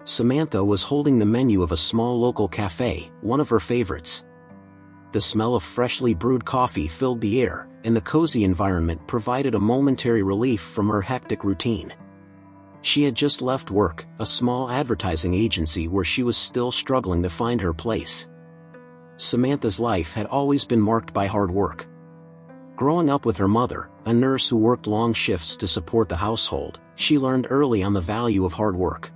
Samantha was holding the menu of a small local cafe, one of her favorites. The smell of freshly brewed coffee filled the air, and the cozy environment provided a momentary relief from her hectic routine. She had just left work, a small advertising agency where she was still struggling to find her place. Samantha's life had always been marked by hard work. Growing up with her mother, a nurse who worked long shifts to support the household, she learned early on the value of hard work.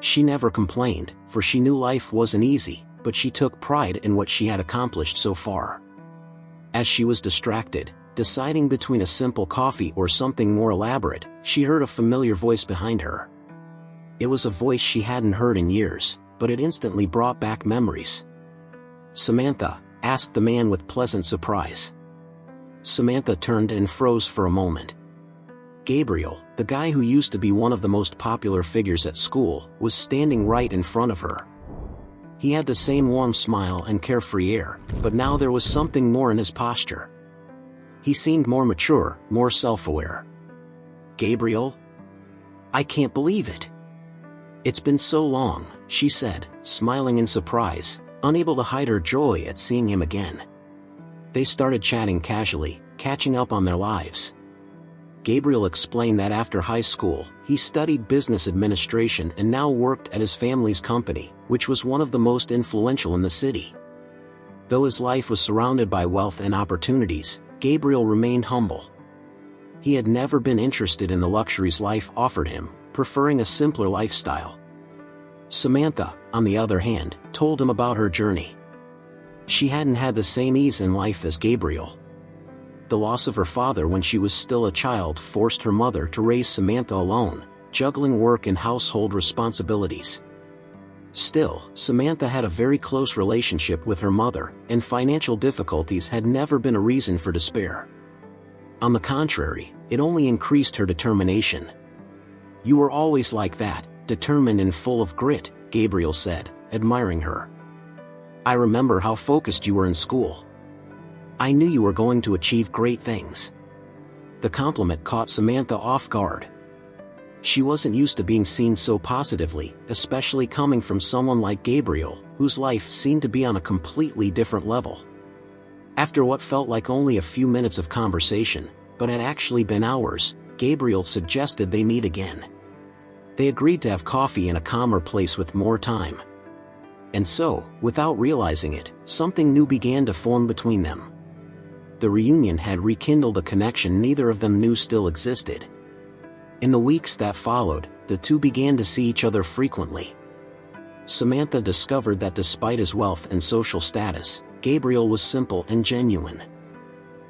She never complained, for she knew life wasn't easy, but she took pride in what she had accomplished so far. As she was distracted, deciding between a simple coffee or something more elaborate, she heard a familiar voice behind her. It was a voice she hadn't heard in years, but it instantly brought back memories. "Samantha?" asked the man with pleasant surprise. Samantha turned and froze for a moment. Gabriel, the guy who used to be one of the most popular figures at school, was standing right in front of her. He had the same warm smile and carefree air, but now there was something more in his posture. He seemed more mature, more self-aware. "Gabriel? I can't believe it. It's been so long," she said, smiling in surprise, unable to hide her joy at seeing him again. They started chatting casually, catching up on their lives. Gabriel explained that after high school, he studied business administration and now worked at his family's company, which was one of the most influential in the city. Though his life was surrounded by wealth and opportunities, Gabriel remained humble. He had never been interested in the luxuries life offered him, preferring a simpler lifestyle. Samantha, on the other hand, told him about her journey. She hadn't had the same ease in life as Gabriel. The loss of her father when she was still a child forced her mother to raise Samantha alone, juggling work and household responsibilities. Still, Samantha had a very close relationship with her mother, and financial difficulties had never been a reason for despair. On the contrary, it only increased her determination. "You were always like that, determined and full of grit," Gabriel said, admiring her. "I remember how focused you were in school. I knew you were going to achieve great things." The compliment caught Samantha off guard. She wasn't used to being seen so positively, especially coming from someone like Gabriel, whose life seemed to be on a completely different level. After what felt like only a few minutes of conversation, but had actually been hours, Gabriel suggested they meet again. They agreed to have coffee in a calmer place with more time. And so, without realizing it, something new began to form between them. The reunion had rekindled a connection neither of them knew still existed. In the weeks that followed, the two began to see each other frequently. Samantha discovered that despite his wealth and social status, Gabriel was simple and genuine.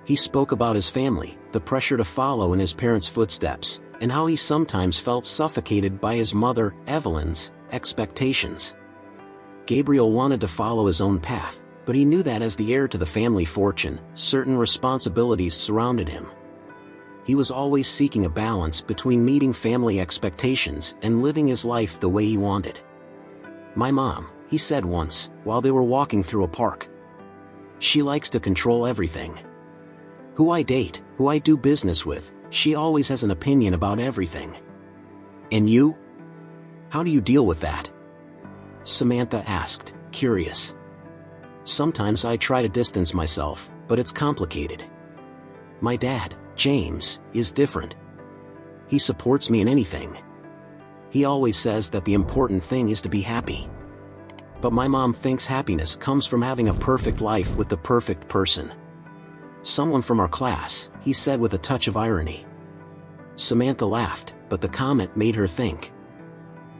He spoke about his family, the pressure to follow in his parents' footsteps, and how he sometimes felt suffocated by his mother, Evelyn's, expectations. Gabriel wanted to follow his own path, but he knew that as the heir to the family fortune, certain responsibilities surrounded him. He was always seeking a balance between meeting family expectations and living his life the way he wanted. "My mom," he said once, while they were walking through a park. "She likes to control everything. Who I date, who I do business with, she always has an opinion about everything." "And you? How do you deal with that?" Samantha asked, curious. "Sometimes I try to distance myself, but it's complicated. My dad, James, is different. He supports me in anything. He always says that the important thing is to be happy. But my mom thinks happiness comes from having a perfect life with the perfect person. Someone from our class," he said with a touch of irony. Samantha laughed, but the comment made her think.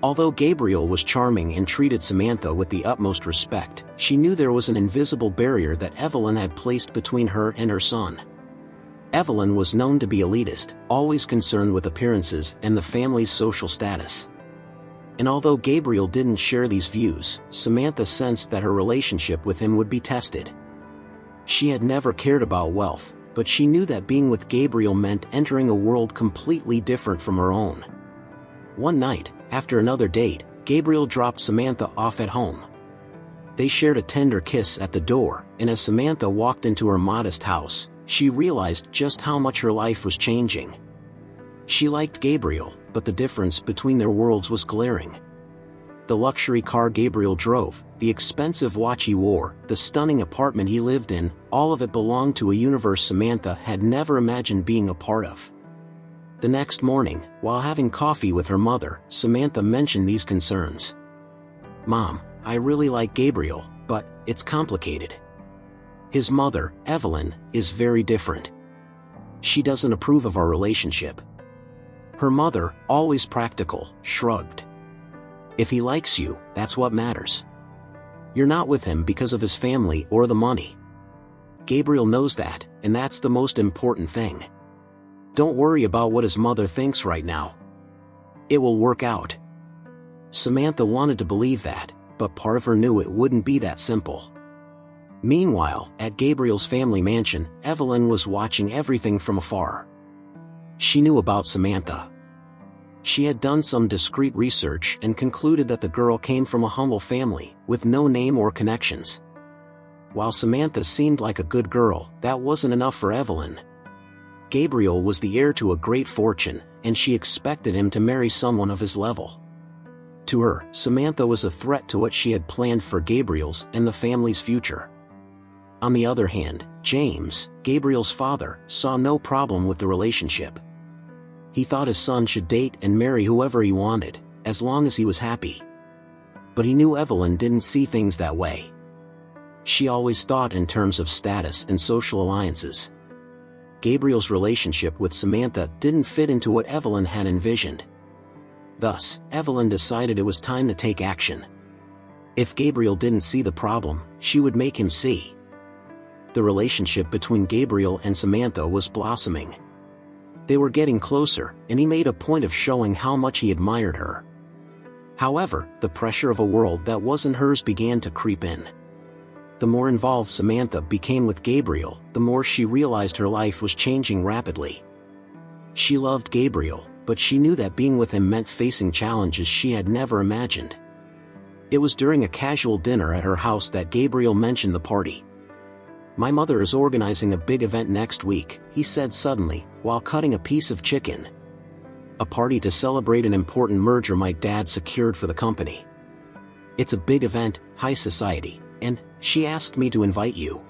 Although Gabriel was charming and treated Samantha with the utmost respect, she knew there was an invisible barrier that Evelyn had placed between her and her son. Evelyn was known to be elitist, always concerned with appearances and the family's social status. And although Gabriel didn't share these views, Samantha sensed that her relationship with him would be tested. She had never cared about wealth, but she knew that being with Gabriel meant entering a world completely different from her own. One night, after another date, Gabriel dropped Samantha off at home. They shared a tender kiss at the door, and as Samantha walked into her modest house, she realized just how much her life was changing. She liked Gabriel, but the difference between their worlds was glaring. The luxury car Gabriel drove, the expensive watch he wore, the stunning apartment he lived in, all of it belonged to a universe Samantha had never imagined being a part of. The next morning, while having coffee with her mother, Samantha mentioned these concerns. "Mom, I really like Gabriel, but it's complicated. His mother, Evelyn, is very different. She doesn't approve of our relationship." Her mother, always practical, shrugged. "If he likes you, that's what matters. You're not with him because of his family or the money. Gabriel knows that, and that's the most important thing. Don't worry about what his mother thinks right now. It will work out." Samantha wanted to believe that, but part of her knew it wouldn't be that simple. Meanwhile, at Gabriel's family mansion, Evelyn was watching everything from afar. She knew about Samantha. She had done some discreet research and concluded that the girl came from a humble family, with no name or connections. While Samantha seemed like a good girl, that wasn't enough for Evelyn. Gabriel was the heir to a great fortune, and she expected him to marry someone of his level. To her, Samantha was a threat to what she had planned for Gabriel's and the family's future. On the other hand, James, Gabriel's father, saw no problem with the relationship. He thought his son should date and marry whoever he wanted, as long as he was happy. But he knew Evelyn didn't see things that way. She always thought in terms of status and social alliances. Gabriel's relationship with Samantha didn't fit into what Evelyn had envisioned. Thus, Evelyn decided it was time to take action. If Gabriel didn't see the problem, she would make him see. The relationship between Gabriel and Samantha was blossoming. They were getting closer, and he made a point of showing how much he admired her. However, the pressure of a world that wasn't hers began to creep in. The more involved Samantha became with Gabriel, the more she realized her life was changing rapidly. She loved Gabriel, but she knew that being with him meant facing challenges she had never imagined. It was during a casual dinner at her house that Gabriel mentioned the party. "My mother is organizing a big event next week," he said suddenly, while cutting a piece of chicken. "A party to celebrate an important merger my dad secured for the company. It's a big event, high society, and she asked me to invite you."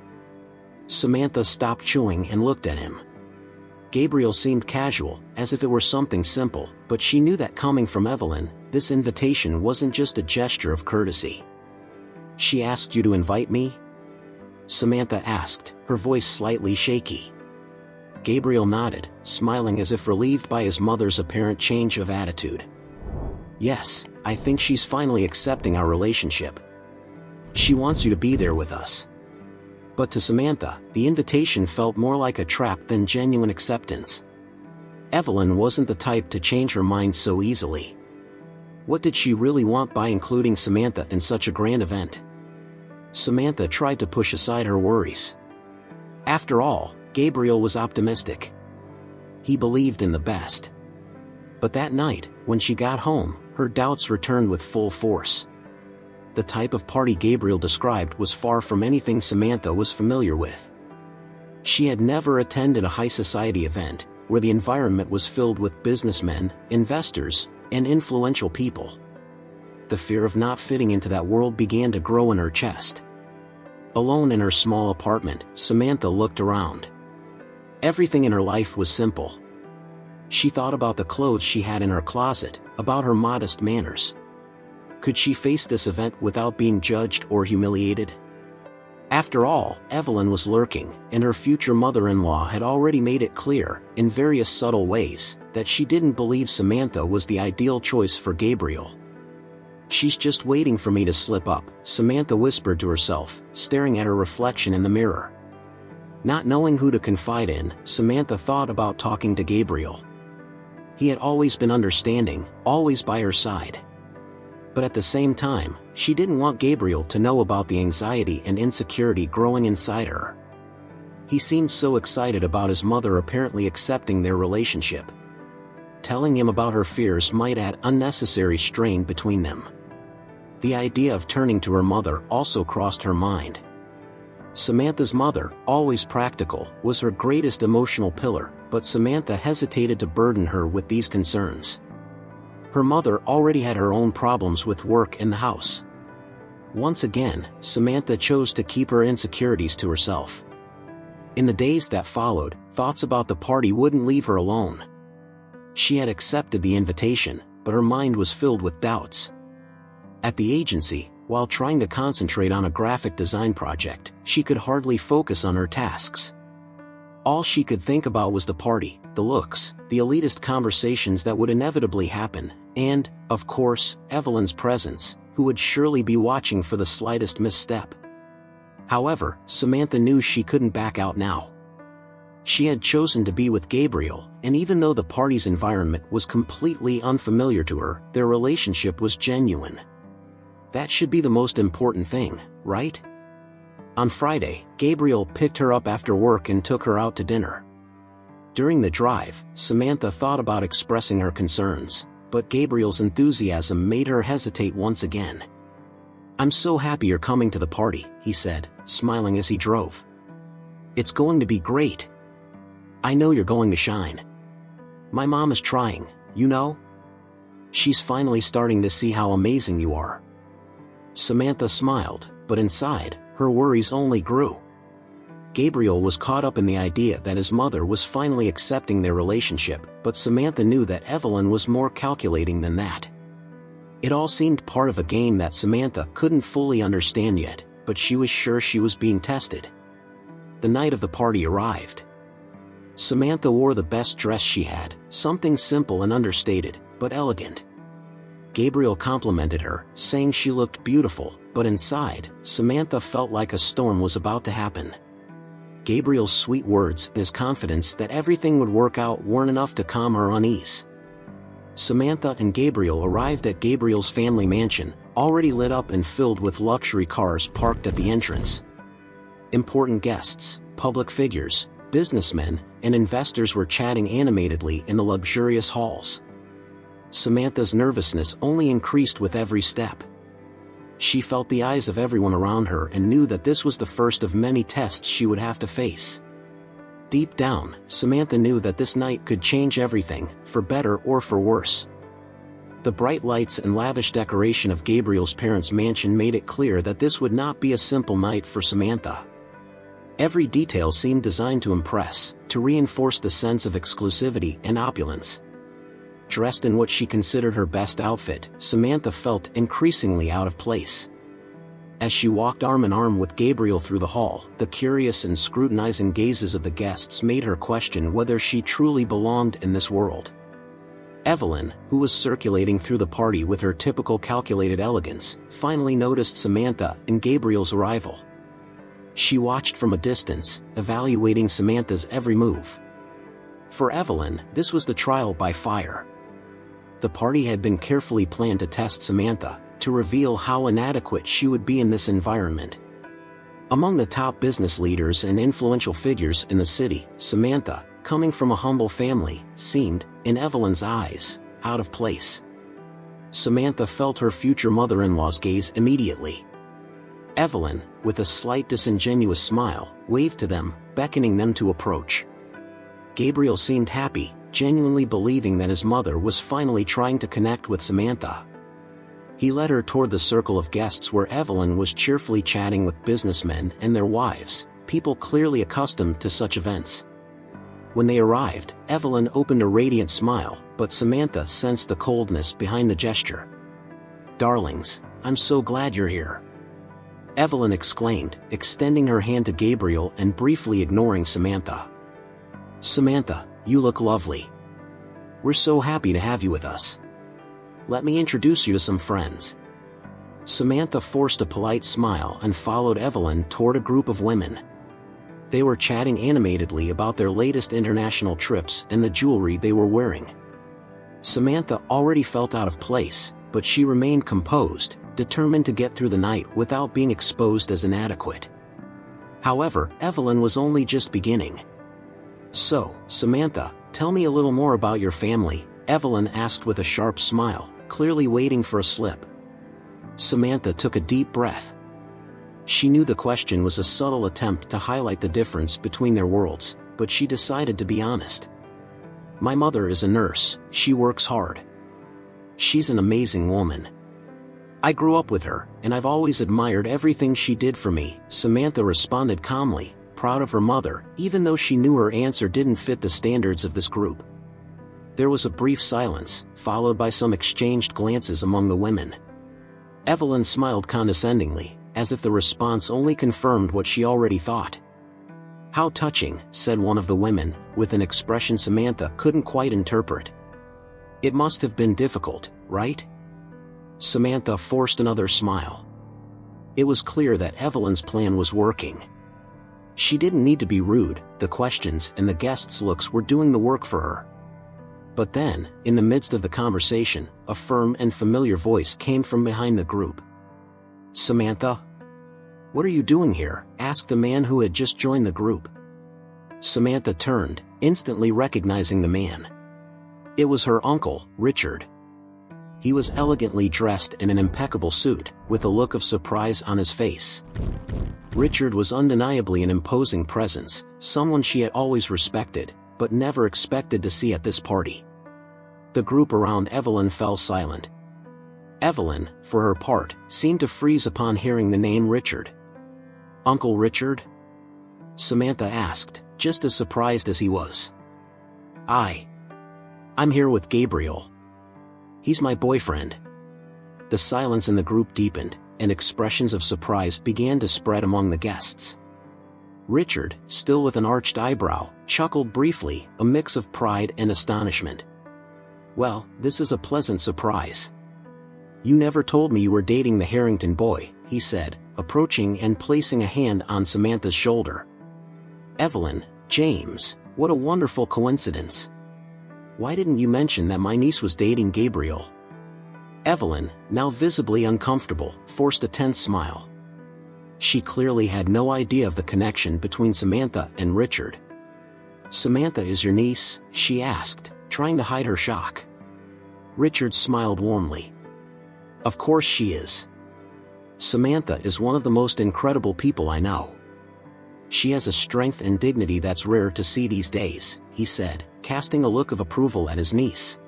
Samantha stopped chewing and looked at him. Gabriel seemed casual, as if it were something simple, but she knew that coming from Evelyn, this invitation wasn't just a gesture of courtesy. "She asked you to invite me?" Samantha asked, her voice slightly shaky. Gabriel nodded, smiling as if relieved by his mother's apparent change of attitude. "Yes, I think she's finally accepting our relationship. She wants you to be there with us." But to Samantha, the invitation felt more like a trap than genuine acceptance. Evelyn wasn't the type to change her mind so easily. What did she really want by including Samantha in such a grand event? Samantha tried to push aside her worries. After all, Gabriel was optimistic. He believed in the best. But that night, when she got home, her doubts returned with full force. The type of party Gabriel described was far from anything Samantha was familiar with. She had never attended a high society event, where the environment was filled with businessmen, investors, and influential people. The fear of not fitting into that world began to grow in her chest. Alone in her small apartment, Samantha looked around. Everything in her life was simple. She thought about the clothes she had in her closet, about her modest manners. Could she face this event without being judged or humiliated? After all, Evelyn was lurking, and her future mother-in-law had already made it clear, in various subtle ways, that she didn't believe Samantha was the ideal choice for Gabriel. "She's just waiting for me to slip up," Samantha whispered to herself, staring at her reflection in the mirror. Not knowing who to confide in, Samantha thought about talking to Gabriel. He had always been understanding, always by her side. But at the same time, she didn't want Gabriel to know about the anxiety and insecurity growing inside her. He seemed so excited about his mother apparently accepting their relationship. Telling him about her fears might add unnecessary strain between them. The idea of turning to her mother also crossed her mind. Samantha's mother, always practical, was her greatest emotional pillar, but Samantha hesitated to burden her with these concerns. Her mother already had her own problems with work and the house. Once again, Samantha chose to keep her insecurities to herself. In the days that followed, thoughts about the party wouldn't leave her alone. She had accepted the invitation, but her mind was filled with doubts. At the agency, while trying to concentrate on a graphic design project, she could hardly focus on her tasks. All she could think about was the party, the looks, the elitist conversations that would inevitably happen, and, of course, Evelyn's presence, who would surely be watching for the slightest misstep. However, Samantha knew she couldn't back out now. She had chosen to be with Gabriel, and even though the party's environment was completely unfamiliar to her, their relationship was genuine. That should be the most important thing, right? On Friday, Gabriel picked her up after work and took her out to dinner. During the drive, Samantha thought about expressing her concerns, but Gabriel's enthusiasm made her hesitate once again. "I'm so happy you're coming to the party," he said, smiling as he drove. "It's going to be great. I know you're going to shine. My mom is trying, you know? She's finally starting to see how amazing you are." Samantha smiled, but inside, her worries only grew. Gabriel was caught up in the idea that his mother was finally accepting their relationship, but Samantha knew that Evelyn was more calculating than that. It all seemed part of a game that Samantha couldn't fully understand yet, but she was sure she was being tested. The night of the party arrived. Samantha wore the best dress she had, something simple and understated, but elegant. Gabriel complimented her, saying she looked beautiful, but inside, Samantha felt like a storm was about to happen. Gabriel's sweet words and his confidence that everything would work out weren't enough to calm her unease. Samantha and Gabriel arrived at Gabriel's family mansion, already lit up and filled with luxury cars parked at the entrance. Important guests, public figures, businessmen, and investors were chatting animatedly in the luxurious halls. Samantha's nervousness only increased with every step. She felt the eyes of everyone around her and knew that this was the first of many tests she would have to face. Deep down, Samantha knew that this night could change everything, for better or for worse. The bright lights and lavish decoration of Gabriel's parents' mansion made it clear that this would not be a simple night for Samantha. Every detail seemed designed to impress, to reinforce the sense of exclusivity and opulence. Dressed in what she considered her best outfit, Samantha felt increasingly out of place. As she walked arm in arm with Gabriel through the hall, the curious and scrutinizing gazes of the guests made her question whether she truly belonged in this world. Evelyn, who was circulating through the party with her typical calculated elegance, finally noticed Samantha and Gabriel's arrival. She watched from a distance, evaluating Samantha's every move. For Evelyn, this was the trial by fire. The party had been carefully planned to test Samantha, to reveal how inadequate she would be in this environment. Among the top business leaders and influential figures in the city, Samantha, coming from a humble family, seemed, in Evelyn's eyes, out of place. Samantha felt her future mother-in-law's gaze immediately. Evelyn, with a slight disingenuous smile, waved to them, beckoning them to approach. Gabriel seemed happy, genuinely believing that his mother was finally trying to connect with Samantha. He led her toward the circle of guests where Evelyn was cheerfully chatting with businessmen and their wives, people clearly accustomed to such events. When they arrived, Evelyn opened a radiant smile, but Samantha sensed the coldness behind the gesture. "Darlings, I'm so glad you're here," Evelyn exclaimed, extending her hand to Gabriel and briefly ignoring Samantha. "Samantha, you look lovely. We're so happy to have you with us. Let me introduce you to some friends." Samantha forced a polite smile and followed Evelyn toward a group of women. They were chatting animatedly about their latest international trips and the jewelry they were wearing. Samantha already felt out of place, but she remained composed, determined to get through the night without being exposed as inadequate. However, Evelyn was only just beginning. "So, Samantha, tell me a little more about your family," Evelyn asked with a sharp smile, clearly waiting for a slip. Samantha took a deep breath. She knew the question was a subtle attempt to highlight the difference between their worlds, but she decided to be honest. "My mother is a nurse, she works hard. She's an amazing woman. I grew up with her, and I've always admired everything she did for me," Samantha responded calmly, proud of her mother, even though she knew her answer didn't fit the standards of this group. There was a brief silence, followed by some exchanged glances among the women. Evelyn smiled condescendingly, as if the response only confirmed what she already thought. "How touching," said one of the women, with an expression Samantha couldn't quite interpret. "It must have been difficult, right?" Samantha forced another smile. It was clear that Evelyn's plan was working. She didn't need to be rude, the questions and the guests' looks were doing the work for her. But then, in the midst of the conversation, a firm and familiar voice came from behind the group. "Samantha? What are you doing here?" asked the man who had just joined the group. Samantha turned, instantly recognizing the man. It was her uncle, Richard. He was elegantly dressed in an impeccable suit, with a look of surprise on his face. Richard was undeniably an imposing presence, someone she had always respected, but never expected to see at this party. The group around Evelyn fell silent. Evelyn, for her part, seemed to freeze upon hearing the name Richard. "Uncle Richard?" Samantha asked, just as surprised as he was. I'm here with Gabriel. He's my boyfriend." The silence in the group deepened, and expressions of surprise began to spread among the guests. Richard, still with an arched eyebrow, chuckled briefly, a mix of pride and astonishment. "Well, this is a pleasant surprise. You never told me you were dating the Harrington boy," he said, approaching and placing a hand on Samantha's shoulder. "Evelyn, James, what a wonderful coincidence. Why didn't you mention that my niece was dating Gabriel?" Evelyn, now visibly uncomfortable, forced a tense smile. She clearly had no idea of the connection between Samantha and Richard. "Samantha is your niece?" she asked, trying to hide her shock. Richard smiled warmly. "Of course she is. Samantha is one of the most incredible people I know. She has a strength and dignity that's rare to see these days," he said, casting a look of approval at his niece.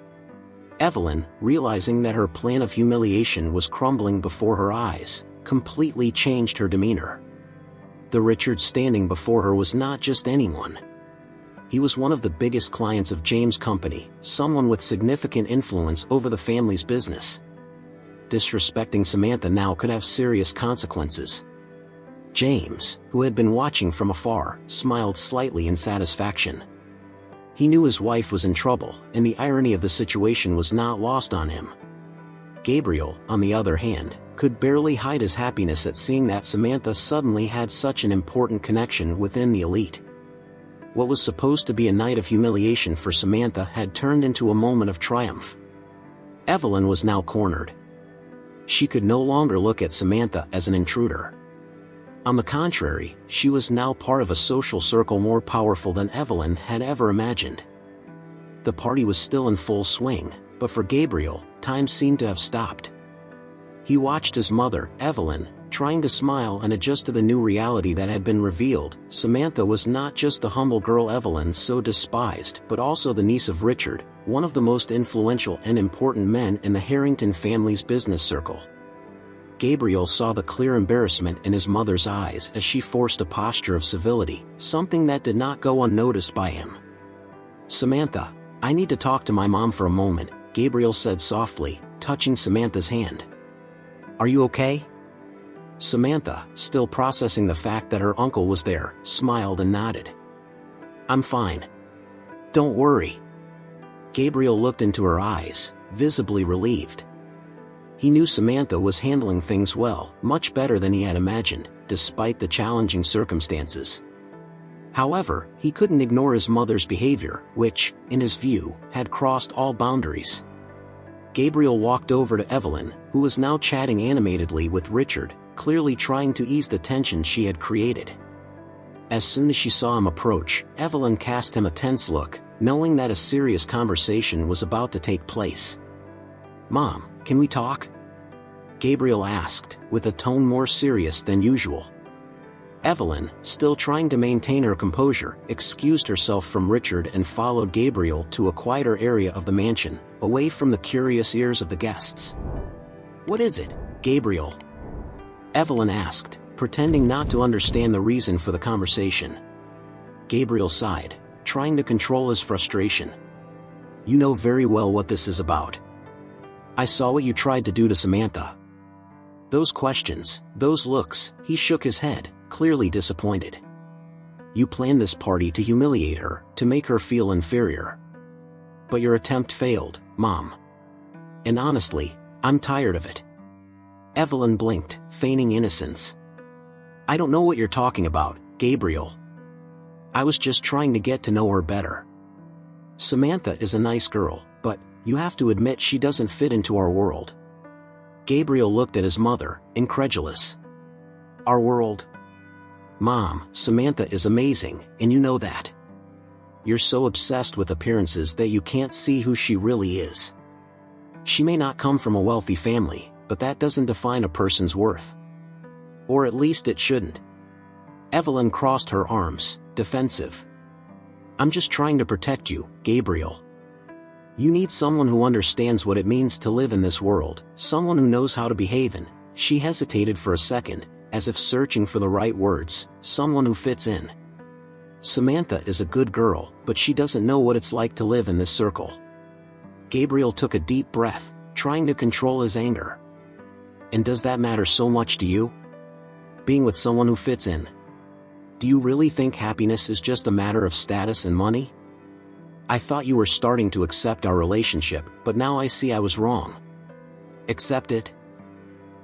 Evelyn, realizing that her plan of humiliation was crumbling before her eyes, completely changed her demeanor. The Richard standing before her was not just anyone. He was one of the biggest clients of James' company, someone with significant influence over the family's business. Disrespecting Samantha now could have serious consequences. James, who had been watching from afar, smiled slightly in satisfaction. He knew his wife was in trouble, and the irony of the situation was not lost on him. Gabriel, on the other hand, could barely hide his happiness at seeing that Samantha suddenly had such an important connection within the elite. What was supposed to be a night of humiliation for Samantha had turned into a moment of triumph. Evelyn was now cornered. She could no longer look at Samantha as an intruder. On the contrary, she was now part of a social circle more powerful than Evelyn had ever imagined. The party was still in full swing, but for Gabriel, time seemed to have stopped. He watched his mother, Evelyn, trying to smile and adjust to the new reality that had been revealed. Samantha was not just the humble girl Evelyn so despised, but also the niece of Richard, one of the most influential and important men in the Harrington family's business circle. Gabriel saw the clear embarrassment in his mother's eyes as she forced a posture of civility, something that did not go unnoticed by him. "Samantha, I need to talk to my mom for a moment," Gabriel said softly, touching Samantha's hand. "Are you okay?" Samantha, still processing the fact that her uncle was there, smiled and nodded. "I'm fine. Don't worry." Gabriel looked into her eyes, visibly relieved. He knew Samantha was handling things well, much better than he had imagined, despite the challenging circumstances. However, he couldn't ignore his mother's behavior, which, in his view, had crossed all boundaries. Gabriel walked over to Evelyn, who was now chatting animatedly with Richard, clearly trying to ease the tension she had created. As soon as she saw him approach, Evelyn cast him a tense look, knowing that a serious conversation was about to take place. "Mom, can we talk?" Gabriel asked, with a tone more serious than usual. Evelyn, still trying to maintain her composure, excused herself from Richard and followed Gabriel to a quieter area of the mansion, away from the curious ears of the guests. "What is it, Gabriel?" Evelyn asked, pretending not to understand the reason for the conversation. Gabriel sighed, trying to control his frustration. "You know very well what this is about. I saw what you tried to do to Samantha." Those questions, those looks, he shook his head, clearly disappointed. "You planned this party to humiliate her, to make her feel inferior. But your attempt failed, Mom. And honestly, I'm tired of it." Evelyn blinked, feigning innocence. "I don't know what you're talking about, Gabriel. I was just trying to get to know her better. Samantha is a nice girl, but you have to admit she doesn't fit into our world." Gabriel looked at his mother, incredulous. "Our world? Mom, Samantha is amazing, and you know that. You're so obsessed with appearances that you can't see who she really is. She may not come from a wealthy family, but that doesn't define a person's worth. Or at least it shouldn't." Evelyn crossed her arms, defensive. "I'm just trying to protect you, Gabriel. You need someone who understands what it means to live in this world, someone who knows how to behave in." She hesitated for a second, as if searching for the right words, "someone who fits in. Samantha is a good girl, but she doesn't know what it's like to live in this circle." Gabriel took a deep breath, trying to control his anger. "And does that matter so much to you? Being with someone who fits in? Do you really think happiness is just a matter of status and money? I thought you were starting to accept our relationship, but now I see I was wrong." "Accept it?"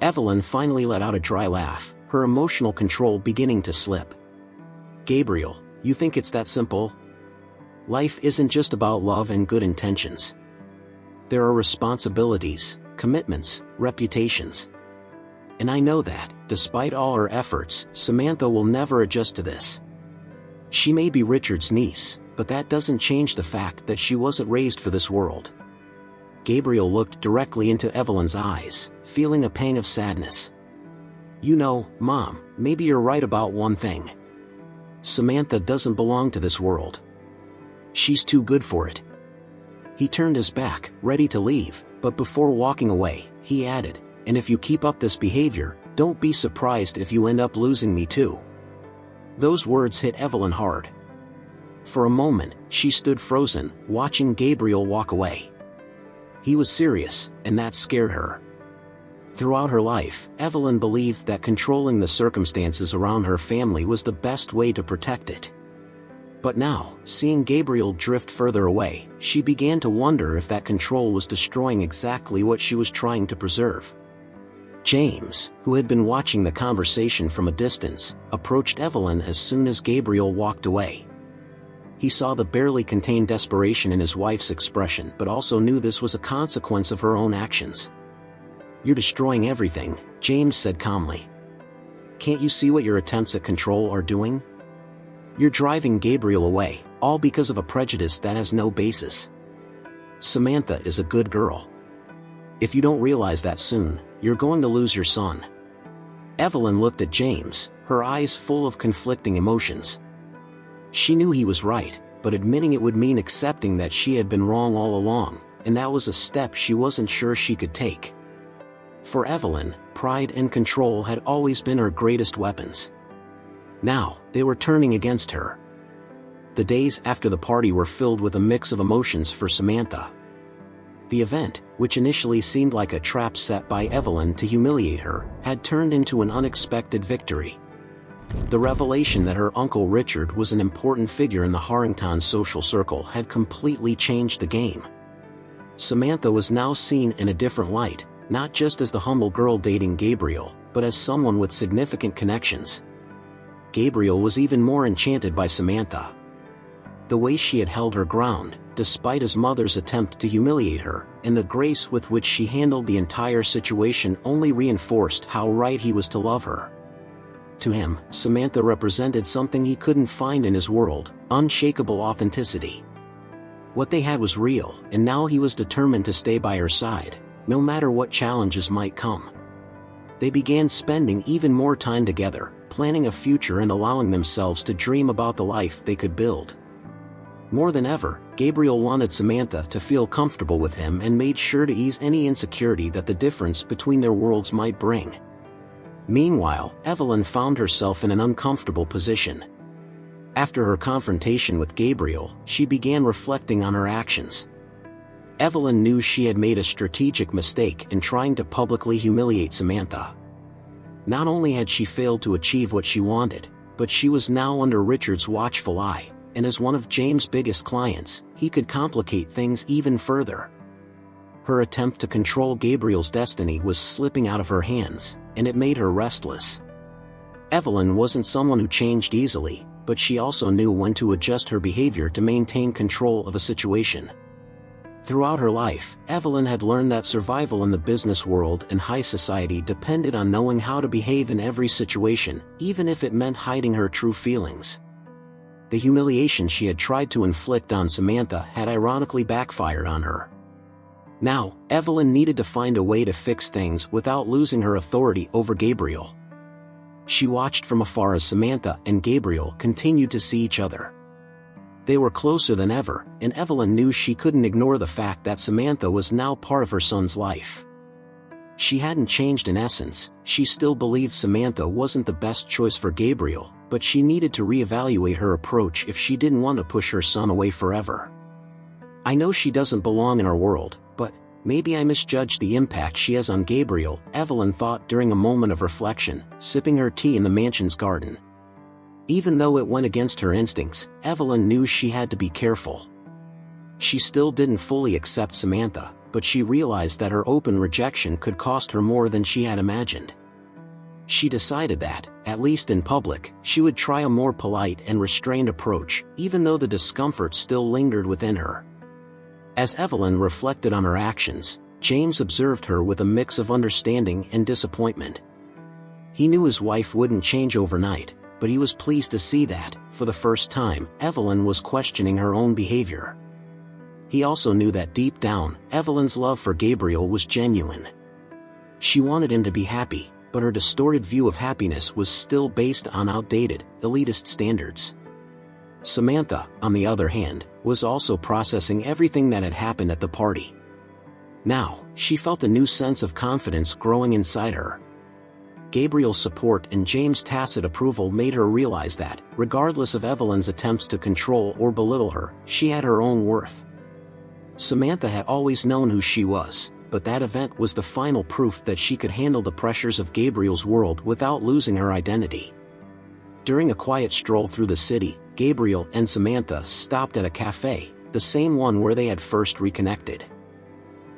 Evelyn finally let out a dry laugh, her emotional control beginning to slip. "Gabriel, you think it's that simple? Life isn't just about love and good intentions. There are responsibilities, commitments, reputations. And I know that, despite all her efforts, Samantha will never adjust to this. She may be Richard's niece, but that doesn't change the fact that she wasn't raised for this world." Gabriel looked directly into Evelyn's eyes, feeling a pang of sadness. "You know, Mom, maybe you're right about one thing. Samantha doesn't belong to this world. She's too good for it." He turned his back, ready to leave, but before walking away, he added, "And if you keep up this behavior, don't be surprised if you end up losing me too." Those words hit Evelyn hard. For a moment, she stood frozen, watching Gabriel walk away. He was serious, and that scared her. Throughout her life, Evelyn believed that controlling the circumstances around her family was the best way to protect it. But now, seeing Gabriel drift further away, she began to wonder if that control was destroying exactly what she was trying to preserve. James, who had been watching the conversation from a distance, approached Evelyn as soon as Gabriel walked away. He saw the barely contained desperation in his wife's expression but also knew this was a consequence of her own actions. "You're destroying everything," James said calmly. "Can't you see what your attempts at control are doing? You're driving Gabriel away, all because of a prejudice that has no basis. Samantha is a good girl. If you don't realize that soon, you're going to lose your son." Evelyn looked at James, her eyes full of conflicting emotions. She knew he was right, but admitting it would mean accepting that she had been wrong all along, and that was a step she wasn't sure she could take. For Evelyn, pride and control had always been her greatest weapons. Now, they were turning against her. The days after the party were filled with a mix of emotions for Samantha. The event, which initially seemed like a trap set by Evelyn to humiliate her, had turned into an unexpected victory. The revelation that her uncle Richard was an important figure in the Harrington social circle had completely changed the game. Samantha was now seen in a different light, not just as the humble girl dating Gabriel, but as someone with significant connections. Gabriel was even more enchanted by Samantha. The way she had held her ground, despite his mother's attempt to humiliate her, and the grace with which she handled the entire situation only reinforced how right he was to love her. To him, Samantha represented something he couldn't find in his world: unshakable authenticity. What they had was real, and now he was determined to stay by her side, no matter what challenges might come. They began spending even more time together, planning a future and allowing themselves to dream about the life they could build. More than ever, Gabriel wanted Samantha to feel comfortable with him and made sure to ease any insecurity that the difference between their worlds might bring. Meanwhile, Evelyn found herself in an uncomfortable position. After her confrontation with Gabriel, she began reflecting on her actions. Evelyn knew she had made a strategic mistake in trying to publicly humiliate Samantha. Not only had she failed to achieve what she wanted, but she was now under Richard's watchful eye, and as one of James' biggest clients, he could complicate things even further. Her attempt to control Gabriel's destiny was slipping out of her hands, and it made her restless. Evelyn wasn't someone who changed easily, but she also knew when to adjust her behavior to maintain control of a situation. Throughout her life, Evelyn had learned that survival in the business world and high society depended on knowing how to behave in every situation, even if it meant hiding her true feelings. The humiliation she had tried to inflict on Samantha had ironically backfired on her. Now, Evelyn needed to find a way to fix things without losing her authority over Gabriel. She watched from afar as Samantha and Gabriel continued to see each other. They were closer than ever, and Evelyn knew she couldn't ignore the fact that Samantha was now part of her son's life. She hadn't changed in essence, she still believed Samantha wasn't the best choice for Gabriel, but she needed to reevaluate her approach if she didn't want to push her son away forever. "I know she doesn't belong in our world, but maybe I misjudged the impact she has on Gabriel," Evelyn thought during a moment of reflection, sipping her tea in the mansion's garden. Even though it went against her instincts, Evelyn knew she had to be careful. She still didn't fully accept Samantha, but she realized that her open rejection could cost her more than she had imagined. She decided that, at least in public, she would try a more polite and restrained approach, even though the discomfort still lingered within her. As Evelyn reflected on her actions, James observed her with a mix of understanding and disappointment. He knew his wife wouldn't change overnight, but he was pleased to see that, for the first time, Evelyn was questioning her own behavior. He also knew that deep down, Evelyn's love for Gabriel was genuine. She wanted him to be happy, but her distorted view of happiness was still based on outdated, elitist standards. Samantha, on the other hand, was also processing everything that had happened at the party. Now, she felt a new sense of confidence growing inside her. Gabriel's support and James' tacit approval made her realize that, regardless of Evelyn's attempts to control or belittle her, she had her own worth. Samantha had always known who she was, but that event was the final proof that she could handle the pressures of Gabriel's world without losing her identity. During a quiet stroll through the city, Gabriel and Samantha stopped at a cafe, the same one where they had first reconnected.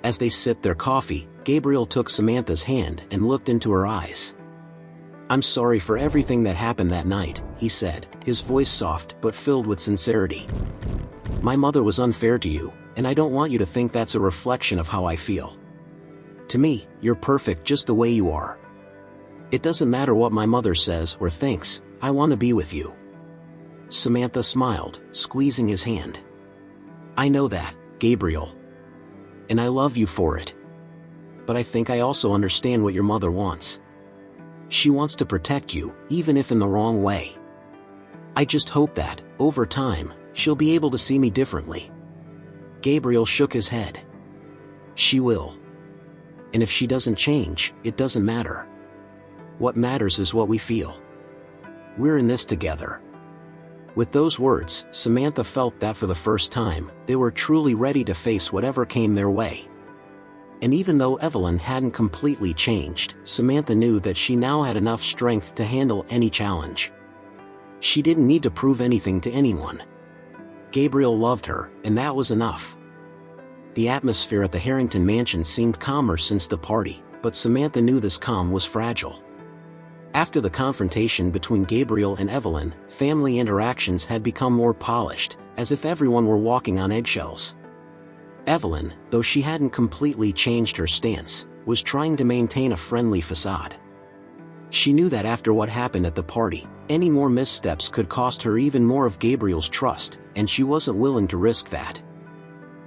As they sipped their coffee, Gabriel took Samantha's hand and looked into her eyes. "I'm sorry for everything that happened that night," he said, his voice soft but filled with sincerity. "My mother was unfair to you, and I don't want you to think that's a reflection of how I feel. To me, you're perfect just the way you are. It doesn't matter what my mother says or thinks, I want to be with you." Samantha smiled, squeezing his hand. "I know that, Gabriel. And I love you for it. But I think I also understand what your mother wants. She wants to protect you, even if in the wrong way. I just hope that, over time, she'll be able to see me differently." Gabriel shook his head. "She will. And if she doesn't change, it doesn't matter. What matters is what we feel. We're in this together." With those words, Samantha felt that for the first time, they were truly ready to face whatever came their way. And even though Evelyn hadn't completely changed, Samantha knew that she now had enough strength to handle any challenge. She didn't need to prove anything to anyone. Gabriel loved her, and that was enough. The atmosphere at the Harrington mansion seemed calmer since the party, but Samantha knew this calm was fragile. After the confrontation between Gabriel and Evelyn, family interactions had become more polished, as if everyone were walking on eggshells. Evelyn, though she hadn't completely changed her stance, was trying to maintain a friendly facade. She knew that after what happened at the party, any more missteps could cost her even more of Gabriel's trust, and she wasn't willing to risk that.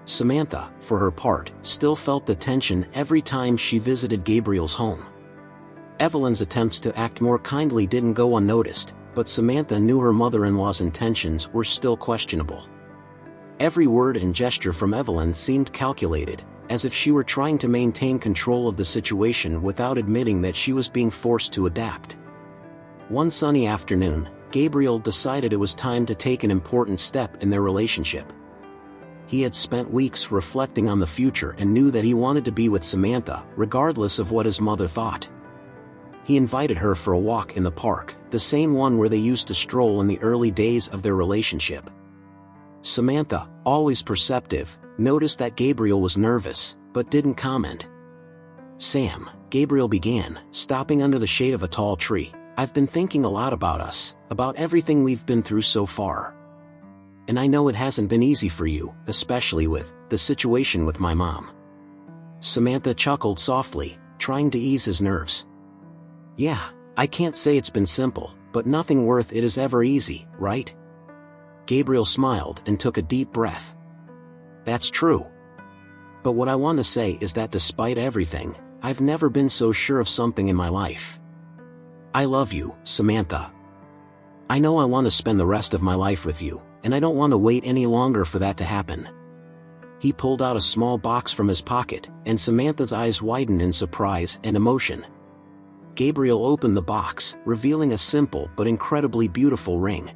Samantha, for her part, still felt the tension every time she visited Gabriel's home. Evelyn's attempts to act more kindly didn't go unnoticed, but Samantha knew her mother-in-law's intentions were still questionable. Every word and gesture from Evelyn seemed calculated, as if she were trying to maintain control of the situation without admitting that she was being forced to adapt. One sunny afternoon, Gabriel decided it was time to take an important step in their relationship. He had spent weeks reflecting on the future and knew that he wanted to be with Samantha, regardless of what his mother thought. He invited her for a walk in the park, the same one where they used to stroll in the early days of their relationship. Samantha, always perceptive, noticed that Gabriel was nervous, but didn't comment. "Sam," Gabriel began, stopping under the shade of a tall tree, "I've been thinking a lot about us, about everything we've been through so far. And I know it hasn't been easy for you, especially with the situation with my mom." Samantha chuckled softly, trying to ease his nerves. "Yeah, I can't say it's been simple, but nothing worth it is ever easy, right?" Gabriel smiled and took a deep breath. "That's true. But what I want to say is that despite everything, I've never been so sure of something in my life. I love you, Samantha. I know I want to spend the rest of my life with you, and I don't want to wait any longer for that to happen." He pulled out a small box from his pocket, and Samantha's eyes widened in surprise and emotion. Gabriel opened the box, revealing a simple but incredibly beautiful ring.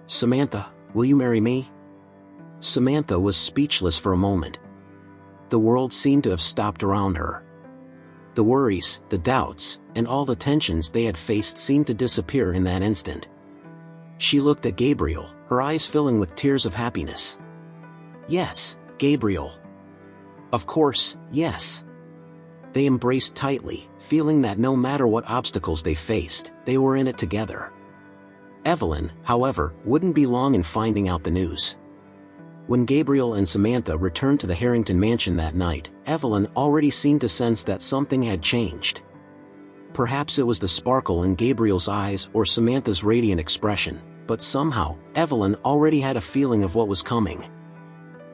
"Samantha, will you marry me?" Samantha was speechless for a moment. The world seemed to have stopped around her. The worries, the doubts, and all the tensions they had faced seemed to disappear in that instant. She looked at Gabriel, her eyes filling with tears of happiness. "Yes, Gabriel. Of course, yes." They embraced tightly, feeling that no matter what obstacles they faced, they were in it together. Evelyn, however, wouldn't be long in finding out the news. When Gabriel and Samantha returned to the Harrington mansion that night, Evelyn already seemed to sense that something had changed. Perhaps it was the sparkle in Gabriel's eyes or Samantha's radiant expression, but somehow, Evelyn already had a feeling of what was coming.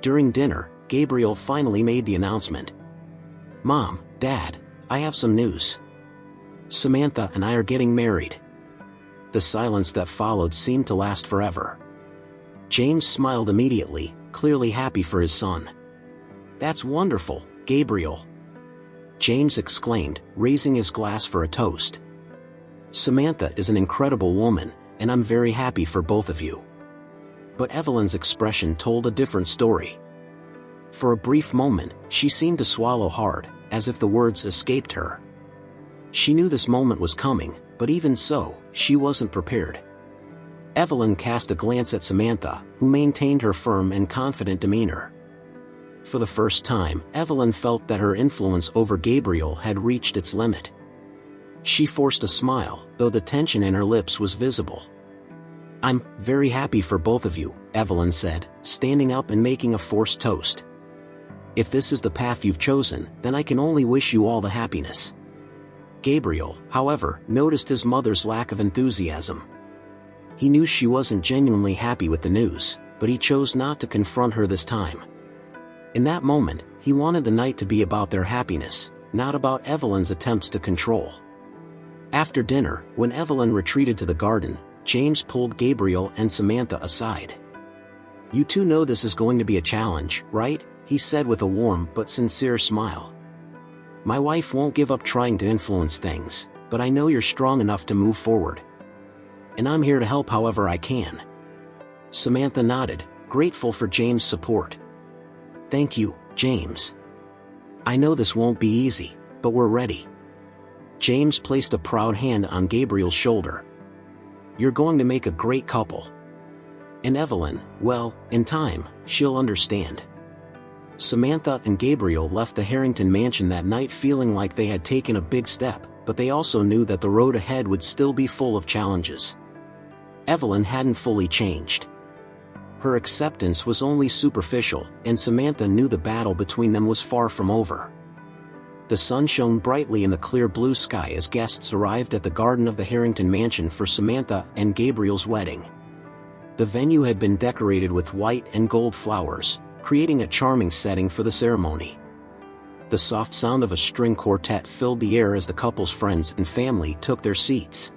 During dinner, Gabriel finally made the announcement. "Mom, Dad, I have some news. Samantha and I are getting married." The silence that followed seemed to last forever. James smiled immediately, clearly happy for his son. "That's wonderful, Gabriel," James exclaimed, raising his glass for a toast. "Samantha is an incredible woman, and I'm very happy for both of you." But Evelyn's expression told a different story. For a brief moment, she seemed to swallow hard, as if the words escaped her. She knew this moment was coming, but even so, she wasn't prepared. Evelyn cast a glance at Samantha, who maintained her firm and confident demeanor. For the first time, Evelyn felt that her influence over Gabriel had reached its limit. She forced a smile, though the tension in her lips was visible. "I'm very happy for both of you," Evelyn said, standing up and making a forced toast. "If this is the path you've chosen, then I can only wish you all the happiness." Gabriel, however, noticed his mother's lack of enthusiasm. He knew she wasn't genuinely happy with the news, but he chose not to confront her this time. In that moment, he wanted the night to be about their happiness, not about Evelyn's attempts to control. After dinner, when Evelyn retreated to the garden, James pulled Gabriel and Samantha aside. "You two know this is going to be a challenge, right?" he said with a warm but sincere smile. "My wife won't give up trying to influence things, but I know you're strong enough to move forward. And I'm here to help however I can." Samantha nodded, grateful for James' support. "Thank you, James. I know this won't be easy, but we're ready." James placed a proud hand on Gabriel's shoulder. "You're going to make a great couple. And Evelyn, well, in time, she'll understand." Samantha and Gabriel left the Harrington mansion that night feeling like they had taken a big step, but they also knew that the road ahead would still be full of challenges. Evelyn hadn't fully changed. Her acceptance was only superficial, and Samantha knew the battle between them was far from over. The sun shone brightly in the clear blue sky as guests arrived at the garden of the Harrington mansion for Samantha and Gabriel's wedding. The venue had been decorated with white and gold flowers, creating a charming setting for the ceremony. The soft sound of a string quartet filled the air as the couple's friends and family took their seats.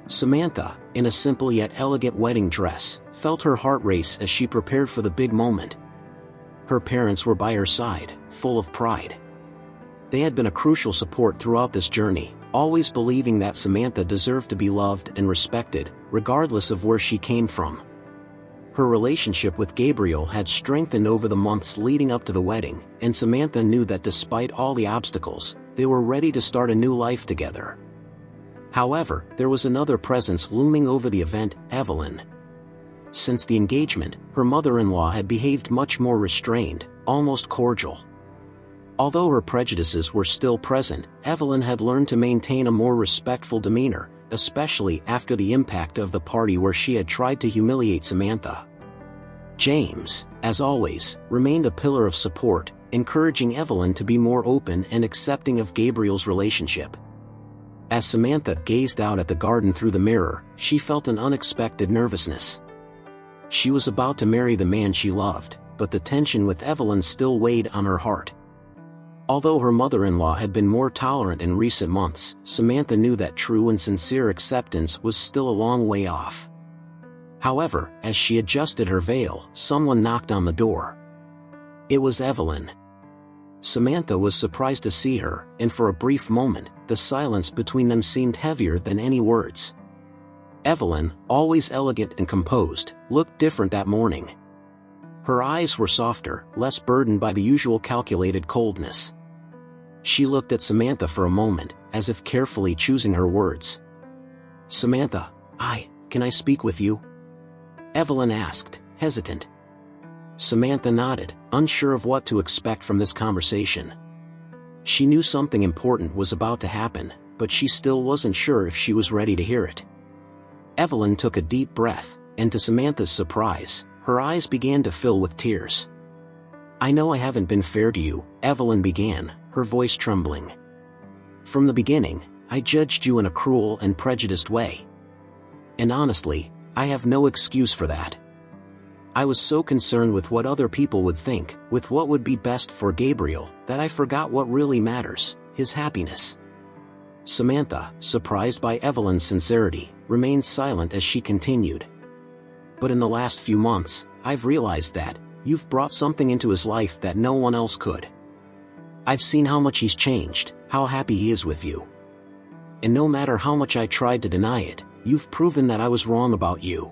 Samantha, in a simple yet elegant wedding dress, felt her heart race as she prepared for the big moment. Her parents were by her side, full of pride. They had been a crucial support throughout this journey, always believing that Samantha deserved to be loved and respected, regardless of where she came from. Her relationship with Gabriel had strengthened over the months leading up to the wedding, and Samantha knew that despite all the obstacles, they were ready to start a new life together. However, there was another presence looming over the event: Evelyn. Since the engagement, her mother-in-law had behaved much more restrained, almost cordial. Although her prejudices were still present, Evelyn had learned to maintain a more respectful demeanor, especially after the impact of the party where she had tried to humiliate Samantha. James, as always, remained a pillar of support, encouraging Evelyn to be more open and accepting of Gabriel's relationship. As Samantha gazed out at the garden through the mirror, she felt an unexpected nervousness. She was about to marry the man she loved, but the tension with Evelyn still weighed on her heart. Although her mother-in-law had been more tolerant in recent months, Samantha knew that true and sincere acceptance was still a long way off. However, as she adjusted her veil, someone knocked on the door. It was Evelyn. Samantha was surprised to see her, and for a brief moment, the silence between them seemed heavier than any words. Evelyn, always elegant and composed, looked different that morning. Her eyes were softer, less burdened by the usual calculated coldness. She looked at Samantha for a moment, as if carefully choosing her words. "Samantha, can I speak with you?" Evelyn asked, hesitant. Samantha nodded, unsure of what to expect from this conversation. She knew something important was about to happen, but she still wasn't sure if she was ready to hear it. Evelyn took a deep breath, and to Samantha's surprise, her eyes began to fill with tears. "I know I haven't been fair to you," Evelyn began, her voice trembling. "From the beginning, I judged you in a cruel and prejudiced way. And honestly, I have no excuse for that. I was so concerned with what other people would think, with what would be best for Gabriel, that I forgot what really matters: his happiness." Samantha, surprised by Evelyn's sincerity, remained silent as she continued. "But in the last few months, I've realized that you've brought something into his life that no one else could. I've seen how much he's changed, how happy he is with you. And no matter how much I tried to deny it, you've proven that I was wrong about you.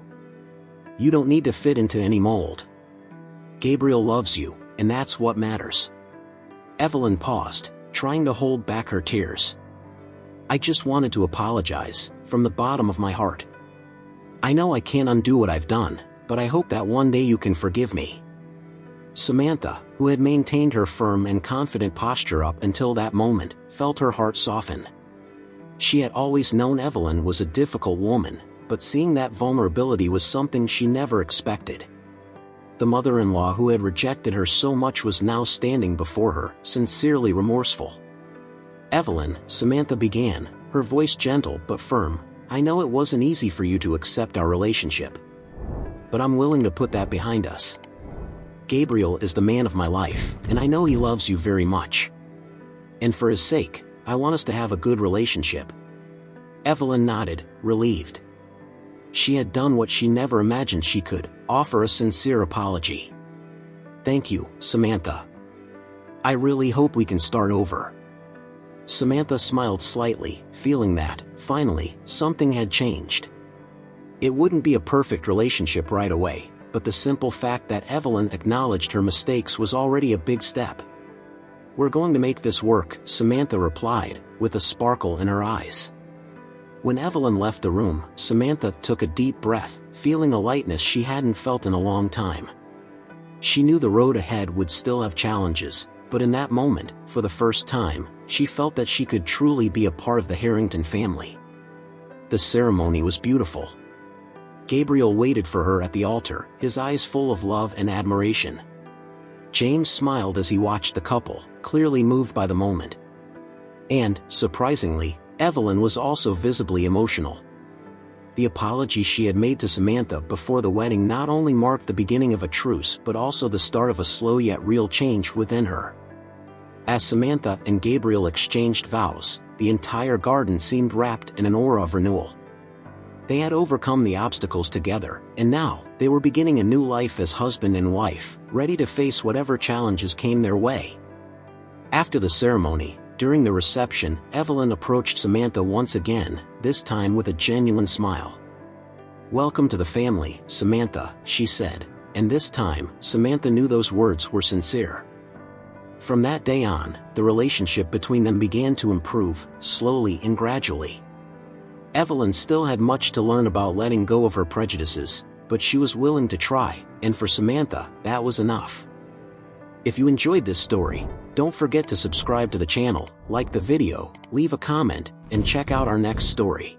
You don't need to fit into any mold. Gabriel loves you, and that's what matters." Evelyn paused, trying to hold back her tears. "I just wanted to apologize, from the bottom of my heart. I know I can't undo what I've done, but I hope that one day you can forgive me." Samantha, who had maintained her firm and confident posture up until that moment, felt her heart soften. She had always known Evelyn was a difficult woman, but seeing that vulnerability was something she never expected. The mother-in-law who had rejected her so much was now standing before her, sincerely remorseful. "Evelyn," Samantha began, her voice gentle but firm, "I know it wasn't easy for you to accept our relationship. But I'm willing to put that behind us. Gabriel is the man of my life, and I know he loves you very much. And for his sake, I want us to have a good relationship." Evelyn nodded, relieved. She had done what she never imagined she could: offer a sincere apology. "Thank you, Samantha. I really hope we can start over." Samantha smiled slightly, feeling that, finally, something had changed. It wouldn't be a perfect relationship right away, but the simple fact that Evelyn acknowledged her mistakes was already a big step. "We're going to make this work," Samantha replied, with a sparkle in her eyes. When Evelyn left the room, Samantha took a deep breath, feeling a lightness she hadn't felt in a long time. She knew the road ahead would still have challenges, but in that moment, for the first time, she felt that she could truly be a part of the Harrington family. The ceremony was beautiful. Gabriel waited for her at the altar, his eyes full of love and admiration. James smiled as he watched the couple, clearly moved by the moment. And, surprisingly, Evelyn was also visibly emotional. The apology she had made to Samantha before the wedding not only marked the beginning of a truce but also the start of a slow yet real change within her. As Samantha and Gabriel exchanged vows, the entire garden seemed wrapped in an aura of renewal. They had overcome the obstacles together, and now, they were beginning a new life as husband and wife, ready to face whatever challenges came their way. After the ceremony, during the reception, Evelyn approached Samantha once again, this time with a genuine smile. "Welcome to the family, Samantha," she said, and this time, Samantha knew those words were sincere. From that day on, the relationship between them began to improve, slowly and gradually. Evelyn still had much to learn about letting go of her prejudices, but she was willing to try, and for Samantha, that was enough. If you enjoyed this story, don't forget to subscribe to the channel, like the video, leave a comment, and check out our next story.